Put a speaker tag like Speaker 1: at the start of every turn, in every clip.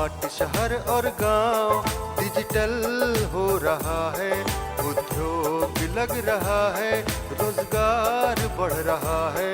Speaker 1: Smart शहर और गांव, डिजिटल हो रहा है, उद्योग लग रहा है, रोजगार बढ़ रहा है,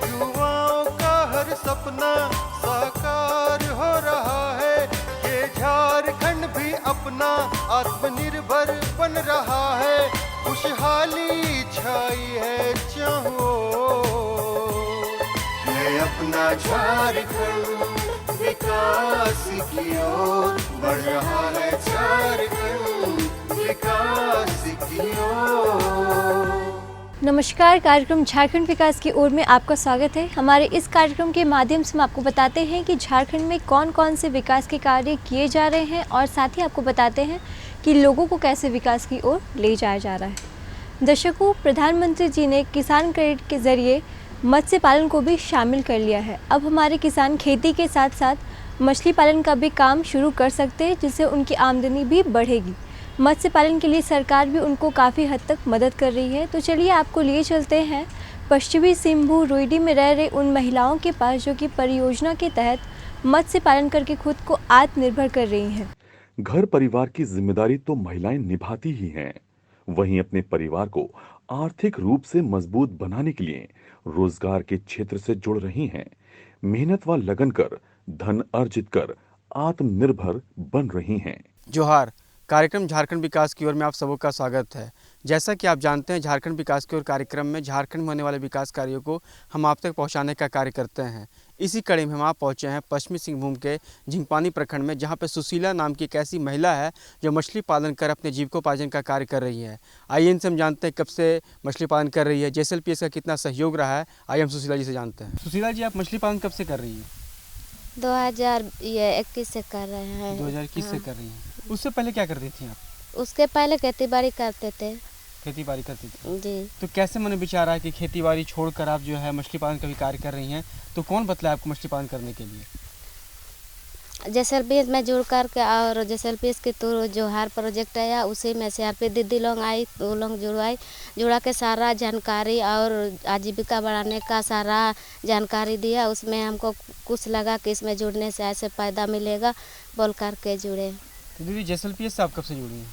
Speaker 1: युवाओं का हर सपना साकार हो रहा है। ये झारखंड भी अपना आत्मनिर्भर बन रहा है, खुशहाली छाई है चाहो, है अपना झारखंड विकास की ओर बढ़ रहा है, झारखंड विकास की ओर।
Speaker 2: नमस्कार, कार्यक्रम झारखंड विकास की ओर में आपका स्वागत है। हमारे इस कार्यक्रम के माध्यम से हम आपको बताते हैं कि झारखंड में कौन कौन से विकास के कार्य किए जा रहे हैं और साथ ही आपको बताते हैं कि लोगों को कैसे विकास की ओर ले जाया जा रहा है। दर्शकों, प्रधानमंत्री जी ने किसान क्रेडिट के जरिए मत्स्य पालन को भी शामिल कर लिया है। अब हमारे किसान खेती के साथ साथ मछली पालन का भी काम शुरू कर सकते हैं, जिससे उनकी आमदनी भी बढ़ेगी। मत्स्य पालन के लिए सरकार भी उनको काफ़ी हद तक मदद कर रही है। तो चलिए आपको लिए चलते हैं पश्चिमी सिंहभूम रोइडी में रह रहे उन महिलाओं के पास जो कि परियोजना के तहत मत्स्य पालन करके खुद को आत्मनिर्भर कर रही हैं।
Speaker 3: घर परिवार की जिम्मेदारी तो महिलाएं निभाती ही हैं, वहीं अपने परिवार को आर्थिक रूप से मजबूत बनाने के लिए रोजगार के क्षेत्र से जुड़ रही हैं, मेहनत व लगन कर धन अर्जित कर आत्मनिर्भर बन रही हैं।
Speaker 4: जोहार, कार्यक्रम झारखंड विकास की ओर में आप सबों का स्वागत है। जैसा कि आप जानते हैं, झारखंड विकास की ओर कार्यक्रम में झारखंड में होने वाले विकास कार्यों को हम आप तक पहुंचाने का कार्य करते हैं। इसी कड़ी में हम आप पहुंचे हैं पश्चिमी सिंहभूम के झिंकपानी प्रखंड में, जहां पर सुशीला नाम की एक ऐसी महिला है जो मछली पालन कर अपने जीविकोपार्जन का कार्य कर रही है। आइए इनसे हम जानते हैं कब से मछली पालन कर रही है, JSLPS का कितना सहयोग रहा है। आइए हम सुशीला जी से जानते हैं। सुशीला जी, आप मछली पालन कब से कर रही हैं?
Speaker 5: 2021 से कर रहे हैं।
Speaker 4: 2021 से कर रही हैं। उससे पहले क्या करती थी आप?
Speaker 5: उसके पहले खेती बाड़ी करते थे।
Speaker 4: खेती बाड़ी करती थी
Speaker 5: जी।
Speaker 4: तो कैसे मन विचार आया कि खेती बाड़ी छोड़कर आप जो है मछली पालन का भी कार्य कर रही हैं? तो कौन बतलाया आपको मछली पालन करने के लिए?
Speaker 5: JSLPS में जुड़ कर के, और JSLPS के थ्रू जोहार प्रोजेक्ट आया, उसी में CRP दीदी लोग आई, वो लोग जुड़ा के सारा जानकारी और आजीविका बढ़ाने का सारा जानकारी दिया। उसमें हमको कुछ लगा कि इसमें जुड़ने से ऐसे फायदा मिलेगा, बोल कर के जुड़े।
Speaker 4: तो दीदी, JSLPS से आप कब से जुड़ी हैं?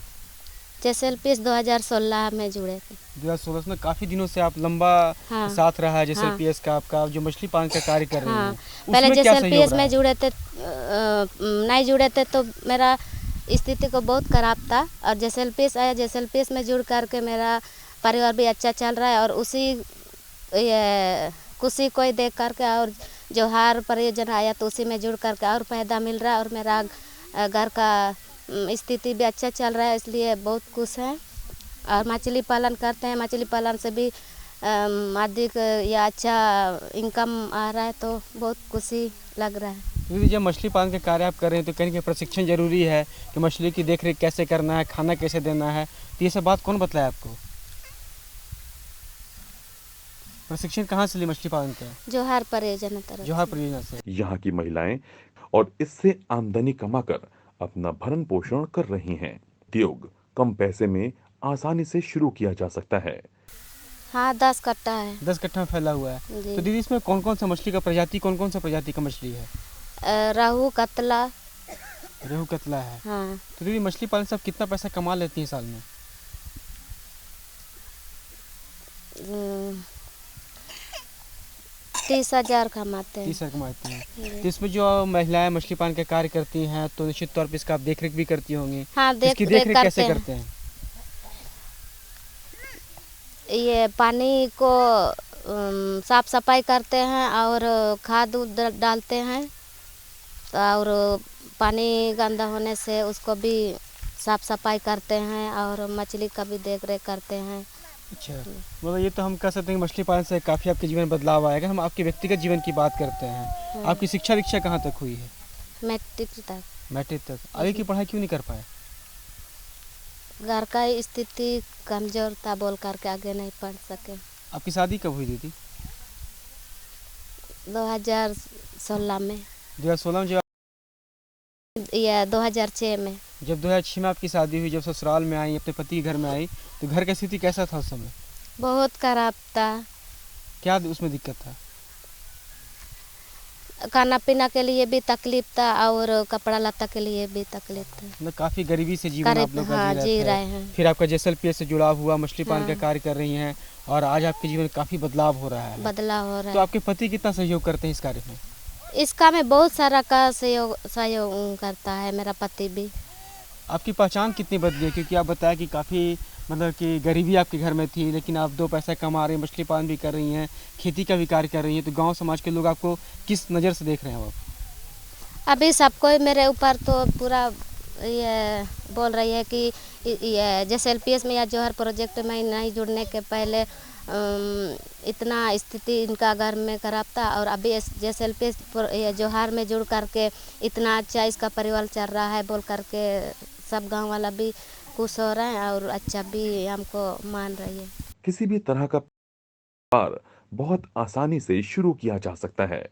Speaker 5: JSLPS 2016 में जुड़े थे।
Speaker 4: 2016 में काफ़ी दिनों से आप लंबा साथ रहा है JSLPS का, आपका जो मछली पालन का कार्य कर रही हैं।
Speaker 5: पहले JSLPS में जुड़े थे, नहीं जुड़े थे तो मेरा स्थिति को बहुत खराब था, और JSLPS आया, JSLPS में जुड़ करके मेरा परिवार भी अच्छा चल रहा है, और उसी खुशी को देख करके और जोहार परियोजना आया तो उसी में जुड़ करके और फायदा मिल रहा है, और मेरा घर का स्थिति भी अच्छा चल रहा है, इसलिए बहुत खुश हैं। और मछली पालन करते हैं, मछली पालन से भी अधिक या अच्छा इनकम आ रहा है, तो बहुत खुशी लग रहा है।
Speaker 4: दीदी, जब मछली पालन का कार्य आप कर रहे हैं तो कहीं प्रशिक्षण जरूरी है कि मछली की देखरेख कैसे करना है, खाना कैसे देना है, तो ये सब बात कौन बतलाया आपको? प्रशिक्षण कहाँ से ली मछली पालन का?
Speaker 5: जोहार परियोजना तरफ।
Speaker 4: जोहार परियोजना से।
Speaker 3: यहाँ की महिलाएं और इससे आमदनी कमाकर अपना भरण पोषण कर रही हैं। उद्योग कम पैसे में आसानी से शुरू किया जा सकता है।
Speaker 5: हाँ, 10 कट्टा है।
Speaker 4: 10 कट्टा में फैला हुआ है। तो दीदी, इसमें कौन कौन सा मछली का प्रजाति, कौन कौन सा प्रजाति का मछली है?
Speaker 5: रोहू कतला।
Speaker 4: रोहू कतला है।
Speaker 5: हाँ।
Speaker 4: तो दीदी, मछली पालन से आप कितना पैसा कमा लेती हैं साल में?
Speaker 5: 30,000 कमाते हैं।
Speaker 4: 30,000 कमाती हैं। तो इसमें जो महिलाएं मछली पालन का कार्य करती हैं तो निश्चित तौर पर इसका आप देख रेख भी करती होंगी।
Speaker 5: हाँ,
Speaker 4: इसकी देख रेख कैसे करते हैं?
Speaker 5: ये पानी को साफ सफाई करते हैं और खाद डालते हैं, और पानी गंदा होने से उसको भी साफ सफाई करते हैं, और मछली का भी देख रेख करते हैं।
Speaker 4: अच्छा, मतलब ये तो हम कह सकते हैं कि मछली पालन से काफ़ी आपके जीवन में बदलाव आएगा। हम आपके व्यक्तिगत जीवन की बात करते हैं। आपकी शिक्षा दीक्षा कहाँ तक हुई है?
Speaker 5: मैट्रिक तक।
Speaker 4: मैट्रिक तक। आगे की पढ़ाई क्यों नहीं कर पाए?
Speaker 5: घर का स्थिति कमजोर था, बोल करके आगे नहीं पढ़ सके।
Speaker 4: आपकी शादी कब हुई दीदी?
Speaker 5: 2016 में।
Speaker 4: 2016 में? जब
Speaker 5: या 2006 में।
Speaker 4: जब 2006 में आपकी शादी हुई, जब ससुराल में आई, अपने पति के घर में आई, तो घर की स्थिति कैसा था उस समय?
Speaker 5: बहुत खराब था।
Speaker 4: क्या उसमें दिक्कत था?
Speaker 5: खाना पीना के लिए भी तकलीफ था और कपड़ा लत्ता के लिए भी तकलीफ था।
Speaker 4: मतलब काफ़ी गरीबी से जीवन आप लोग का
Speaker 5: हाँ,
Speaker 4: जी
Speaker 5: जी
Speaker 4: रहे
Speaker 5: रहे
Speaker 4: थे।
Speaker 5: हैं।
Speaker 4: फिर आपका जैसलमेर से जुड़ाव हुआ, मछली पालन का
Speaker 5: हाँ।
Speaker 4: कार्य कर रही हैं और आज आपके जीवन में काफ़ी बदलाव हो रहा है।
Speaker 5: बदलाव हो रहा
Speaker 4: तो
Speaker 5: है।
Speaker 4: आपके पति कितना सहयोग करते हैं इस कार्य में?
Speaker 5: इस काम में बहुत सारा का सहयोग करता है मेरा पति भी।
Speaker 4: आपकी पहचान कितनी बदली है, क्योंकि आप बताया कि काफ़ी मतलब कि गरीबी आपके घर में थी, लेकिन आप 2 पैसा कमा रही हैं, मछली पालन भी कर रही हैं, खेती का भी कार्य कर रही हैं, तो गांव समाज के लोग आपको किस नज़र से देख रहे हैं आप?
Speaker 5: अभी सबको मेरे ऊपर तो पूरा ये बोल रही है कि ये जैसे LPS में या जौहर प्रोजेक्ट में नहीं जुड़ने के पहले इतना स्थिति इनका घर में खराब था और अभी जैसे LPS जौहर में जुड़ करके इतना अच्छा इसका परिवार चल रहा है बोल करके सब गांव वाला भी खुश हो रहे हैं और अच्छा भी हमको मान रही है।
Speaker 3: किसी भी तरह का व्यापार बहुत आसानी से शुरू किया जा सकता है।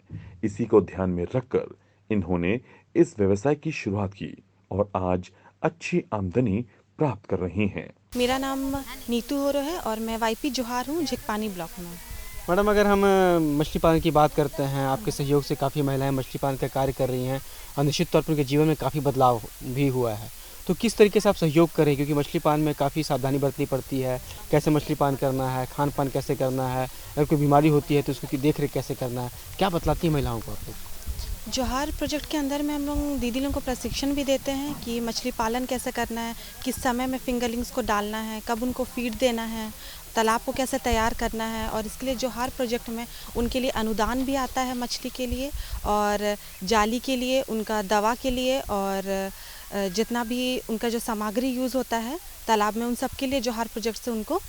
Speaker 3: इसी को ध्यान में रखकर इन्होंने इस व्यवसाय की शुरुआत की और आज अच्छी आमदनी प्राप्त कर रही हैं।
Speaker 6: मेरा नाम नीतू होरो है और मैं YP जोहार हूँ, झिकपानी ब्लॉक में।
Speaker 4: मैडम, अगर हम मछली पालन की बात करते हैं, आपके सहयोग से काफ़ी महिलाएं मछली पालन का कार्य कर रही हैं और निश्चित तौर पर उनके जीवन में काफ़ी बदलाव भी हुआ है, तो किस तरीके से आप सहयोग करें? क्योंकि मछली पालन में काफ़ी सावधानी बरतनी पड़ती है, कैसे मछली पालन करना है, खान पान कैसे करना है, अगर कोई बीमारी होती है तो उसकी देख रेख कैसे करना है, क्या बतलाती है महिलाओं को आप लोग?
Speaker 6: जोहार प्रोजेक्ट के अंदर में हम लोग दीदी लोगों को प्रशिक्षण भी देते हैं कि मछली पालन कैसे करना है, किस समय में फिंगरलिंग्स को डालना है, कब उनको फीड देना है, तालाब को कैसे तैयार करना है। और इसके लिए जोहार प्रोजेक्ट में उनके लिए अनुदान भी आता है मछली के लिए और जाली के लिए, उनका दवा के लिए और जितना भी उनका जो सामग्री यूज़ होता है तालाब में, उन सब के लिए जोहार प्रोजेक्ट से उनको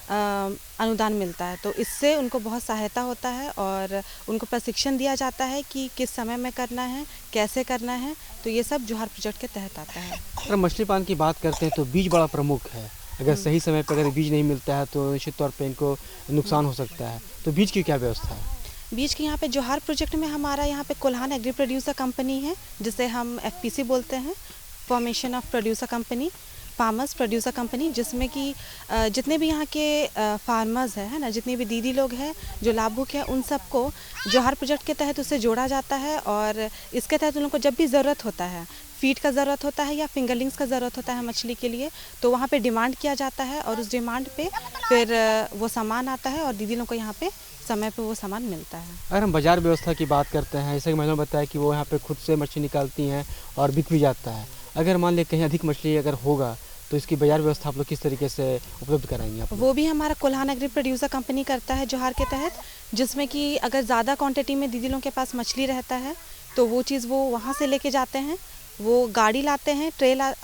Speaker 6: अनुदान मिलता है। तो इससे उनको बहुत सहायता होता है और उनको प्रशिक्षण दिया जाता है कि किस समय में करना है, कैसे करना है। तो ये सब जोहार प्रोजेक्ट के तहत आता है।
Speaker 4: अगर मछली पालन की बात करते हैं तो बीज बड़ा प्रमुख है। अगर सही समय पर अगर बीज नहीं मिलता है तो निश्चित तौर पर इनको नुकसान हो सकता है, तो बीज की क्या व्यवस्था है?
Speaker 6: बीज के यहाँ पे जोहार प्रोजेक्ट में हमारा यहाँ पे कोल्हान एग्री प्रोड्यूसर कंपनी है, जिसे हम FPC बोलते हैं, formation of producer company, farmers producer company, जिसमें कि जितने भी यहाँ के फार्मर्स है ना, जितने भी दीदी लोग हैं जो लाभुक हैं, उन सबको जोहार प्रोजेक्ट के तहत उससे जोड़ा जाता है। और इसके तहत उन लोगों को जब भी ज़रूरत होता है, फीड का ज़रूरत होता है या फिंगरलिंग्स का ज़रूरत होता है मछली के लिए, तो वहाँ पे डिमांड किया जाता है और उस डिमांड पे फिर वो सामान आता है और दीदी लोगों को यहाँ पे समय पे वो सामान मिलता है।
Speaker 4: अगर हम बाज़ार व्यवस्था की बात करते हैं, जैसे कि मैंने बताया कि वो यहाँ पे खुद से मछली निकालती हैं और बिक भी जाता है, अगर मान लें कहीं अधिक मछली अगर होगा तो इसकी बाजार व्यवस्था आप लोग किस तरीके से उपलब्ध कराएंगे आप लोग?
Speaker 6: वो भी हमारा कोल्हान एग्री प्रोड्यूसर कंपनी करता है जोहार के तहत, जिसमें कि अगर ज़्यादा क्वांटिटी में दीदी लोगों के पास मछली रहता है तो वो चीज़ वो वहाँ से लेके जाते हैं, वो गाड़ी लाते हैं,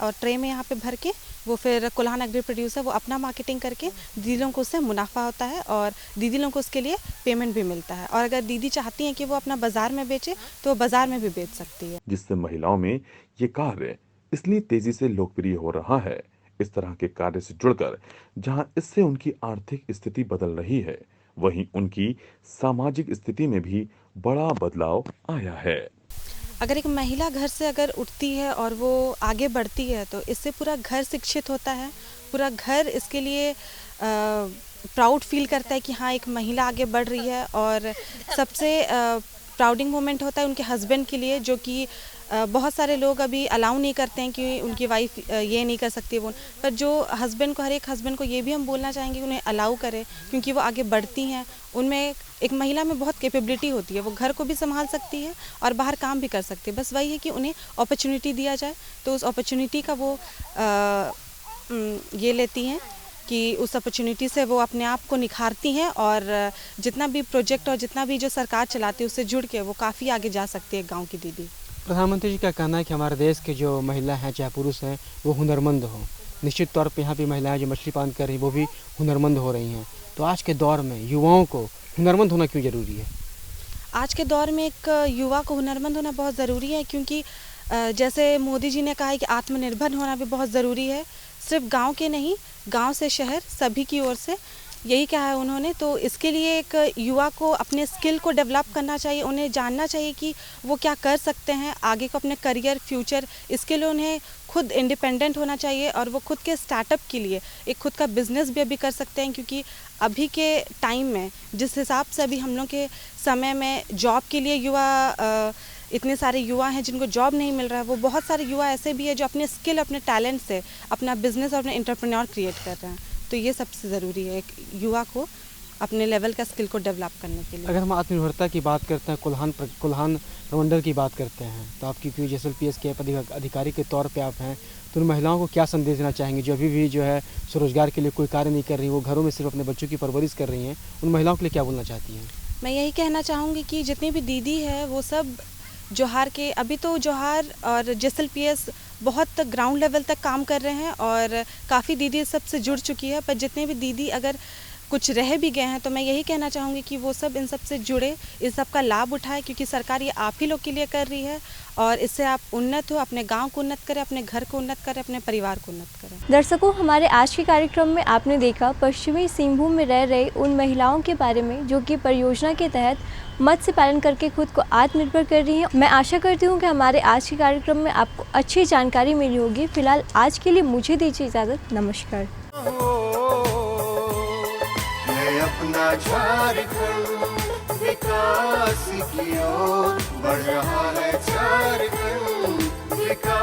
Speaker 6: और ट्रे में यहाँ पे भर के वो फिर कोल्हान एग्री प्रोड्यूसर वो अपना मार्केटिंग करके दीदी लोगों को उससे मुनाफा होता है और दीदी लोगों को उसके लिए पेमेंट भी मिलता है। और अगर दीदी चाहती हैं कि वो अपना बाज़ार में बेचे तो वो बाज़ार में भी बेच सकती है।
Speaker 3: जिससे महिलाओं में ये कार्य इसलिए तेजी से लोकप्रिय हो रहा है। इस तरह के कार्य से जुड़कर जहां इससे उनकी आर्थिक स्थिति बदल रही है, वहीं उनकी सामाजिक स्थिति में भी बड़ा बदलाव आया है।
Speaker 6: अगर एक महिला घर से अगर उठती है और वो आगे बढ़ती है तो इससे पूरा घर शिक्षित होता है, पूरा घर इसके लिए प्राउड फील करता है कि हाँ एक महिला आगे बढ़ रही है। और सबसे प्राउडिंग मोमेंट होता है उनके हस्बैंड के लिए, जो कि बहुत सारे लोग अभी अलाउ नहीं करते हैं कि उनकी वाइफ ये नहीं कर सकती वो, पर जो हस्बैंड को, हर एक हस्बैंड को ये भी हम बोलना चाहेंगे कि उन्हें अलाउ करें, क्योंकि वो आगे बढ़ती हैं। उनमें एक महिला में बहुत कैपेबिलिटी होती है, वो घर को भी संभाल सकती है और बाहर काम भी कर सकती है। बस वही है कि उन्हें अपॉर्चुनिटी दिया जाए, तो उस अपॉर्चुनिटी का वो ये लेती हैं कि उस अपॉर्चुनिटी से वो अपने आप को निखारती हैं और जितना भी प्रोजेक्ट और जितना भी जो सरकार चलाती है उससे जुड़ के वो काफ़ी आगे जा सकती है गाँव की दीदी।
Speaker 4: प्रधानमंत्री जी का कहना है कि हमारे देश के जो महिला हैं चाहे पुरुष हैं वो हुनरमंद हों। निश्चित तौर पे यहाँ पे महिलाएं जो मछली पालन कर रही हैं वो भी हुनरमंद हो रही हैं। तो आज के दौर में युवाओं को हुनरमंद होना क्यों ज़रूरी है?
Speaker 6: आज के दौर में एक युवा को हुनरमंद होना बहुत ज़रूरी है, क्योंकि जैसे मोदी जी ने कहा है कि आत्मनिर्भर होना भी बहुत ज़रूरी है। सिर्फ गांव के नहीं, गांव से शहर सभी की ओर से, यही कहा है उन्होंने। तो इसके लिए एक युवा को अपने स्किल को डेवलप करना चाहिए, उन्हें जानना चाहिए कि वो क्या कर सकते हैं आगे को अपने करियर फ्यूचर। इसके लिए उन्हें खुद इंडिपेंडेंट होना चाहिए और वो खुद के स्टार्टअप के लिए एक खुद का बिजनेस भी अभी कर सकते हैं, क्योंकि अभी के टाइम में जिस हिसाब से अभी हम लोग के समय में जॉब के लिए युवा इतने सारे युवा हैं जिनको जॉब नहीं मिल रहा है, वो बहुत सारे युवा ऐसे भी है जो अपने स्किल अपने टैलेंट से अपना बिजनेस और अपने एंटरप्रेन्योर क्रिएट कर रहे हैं। तो ये सबसे ज़रूरी है एक युवा को अपने लेवल का स्किल को डेवलप करने के लिए।
Speaker 4: अगर हम आत्मनिर्भरता की बात करते हैं, कुल्हान प्रमंडल की बात करते हैं, तो आपकी PSLPS के अधिकारी के तौर पे आप हैं, तो उन महिलाओं को क्या संदेश देना चाहेंगे जो अभी भी जो है स्वरोजगार के लिए कोई कार्य नहीं कर रही, वो घरों में सिर्फ अपने बच्चों की परवरिश कर रही हैं, उन महिलाओं के लिए क्या बोलना चाहती हैं?
Speaker 6: मैं यही कहना चाहूँगी कि जितनी भी दीदी है वो सब जोहार के, अभी तो जोहार और JSLPS बहुत ग्राउंड लेवल तक काम कर रहे हैं और काफ़ी दीदी सबसे जुड़ चुकी है, पर जितने भी दीदी अगर कुछ रह भी गए हैं तो मैं यही कहना चाहूँगी कि वो सब इन सब से जुड़े, इस सब का लाभ उठाएं, क्योंकि सरकार ये आप ही लोग के लिए कर रही है और इससे आप उन्नत हो, अपने गांव को उन्नत करें, अपने घर को उन्नत करें, अपने परिवार को उन्नत करें।
Speaker 2: दर्शकों, हमारे आज के कार्यक्रम में आपने देखा पश्चिमी सिंहभूम में रह रहे उन महिलाओं के बारे में जो कि परियोजना के तहत मत्स्य पालन करके खुद को आत्मनिर्भर कर रही हैं। मैं आशा करती हूँ कि हमारे आज के कार्यक्रम में आपको अच्छी जानकारी मिली होगी। फिलहाल आज के लिए मुझे दीजिए इजाज़त। नमस्कार।
Speaker 1: अपना झारखंड विकास की ओर बढ़ रहा है, झारखंड विकास